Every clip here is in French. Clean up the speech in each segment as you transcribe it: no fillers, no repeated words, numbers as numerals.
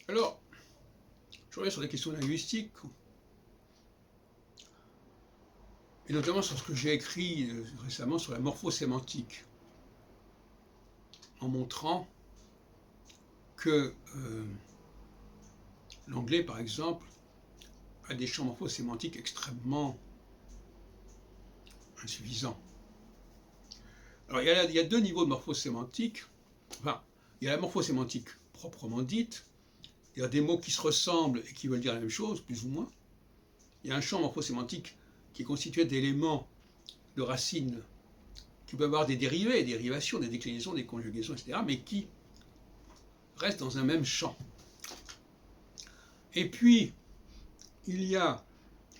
Alors, je reviens sur des questions linguistiques, et notamment sur ce que j'ai écrit récemment sur la morphosémantique, en montrant que l'anglais, par exemple, a des champs morphosémantiques extrêmement insuffisants. Alors, il y a deux niveaux de morphosémantique. Enfin, il y a la morphosémantique proprement dite, il y a des mots qui se ressemblent et qui veulent dire la même chose, plus ou moins. Il y a un champ morphosémantique qui est constitué d'éléments, de racines, qui peuvent avoir des dérivés, des dérivations, des déclinaisons, des conjugaisons, etc., mais qui restent dans un même champ. Et puis, il y a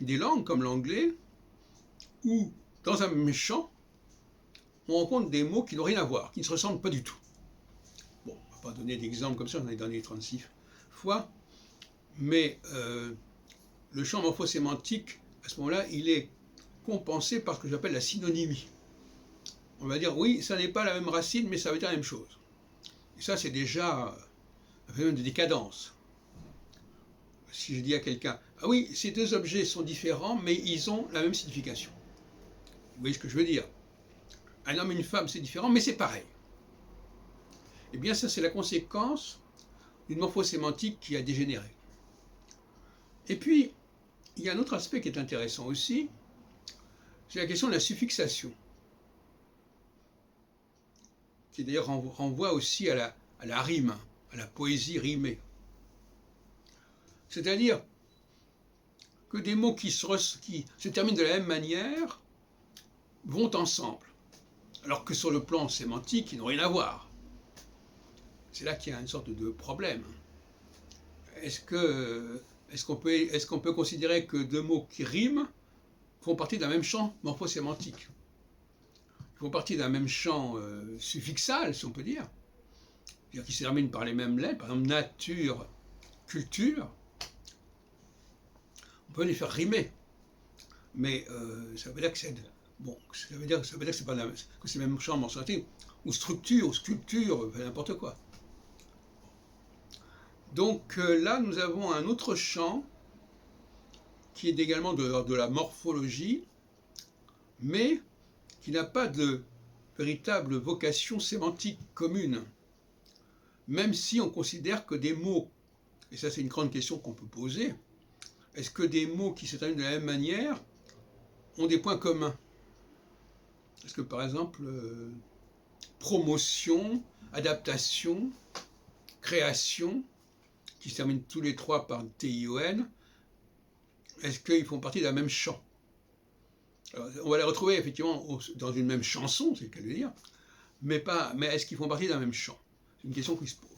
des langues comme l'anglais, où, dans un même champ, on rencontre des mots qui n'ont rien à voir, qui ne se ressemblent pas du tout. Bon, on ne va pas donner d'exemples comme ça, j'en ai donné 36 fois, mais le champ morphosémantique, à ce moment-là, il est compensé par ce que j'appelle la synonymie. On va dire, oui, ça n'est pas la même racine, mais ça veut dire la même chose. Et ça, c'est déjà un phénomène de décadence. Si je dis à quelqu'un, ah oui, ces deux objets sont différents, mais ils ont la même signification. Vous voyez ce que je veux dire? Un homme et une femme, c'est différent, mais c'est pareil. Eh bien, ça, c'est la conséquence d'une morphosémantique qui a dégénéré. Et puis, il y a un autre aspect qui est intéressant aussi, c'est la question de la suffixation, qui d'ailleurs renvoie aussi à la rime, à la poésie rimée. C'est-à-dire que des mots qui se terminent de la même manière vont ensemble, alors que sur le plan sémantique, ils n'ont rien à voir. C'est là qu'il y a une sorte de problème. Est-ce qu'on peut considérer que deux mots qui riment font partie d'un même champ morphosémantique? Ils font partie d'un même champ suffixal, si on peut dire, c'est-à-dire qui se terminent par les mêmes lettres, par exemple nature, culture. On peut les faire rimer, mais ça veut dire que c'est bon, ça veut dire que c'est pas que c'est le même champ morphosémantique, ou structure, ou sculpture, n'importe quoi. Donc là, nous avons un autre champ qui est également de la morphologie, mais qui n'a pas de véritable vocation sémantique commune, même si on considère que des mots, et ça c'est une grande question qu'on peut poser, est-ce que des mots qui se terminent de la même manière ont des points communs? Est-ce que par exemple, promotion, adaptation, création, qui se terminent tous les trois par T-I-O-N, est-ce qu'ils font partie d'un même champ? Alors, on va les retrouver effectivement dans une même chanson, c'est le cas de dire, mais est-ce qu'ils font partie d'un même champ? C'est une question qui se pose.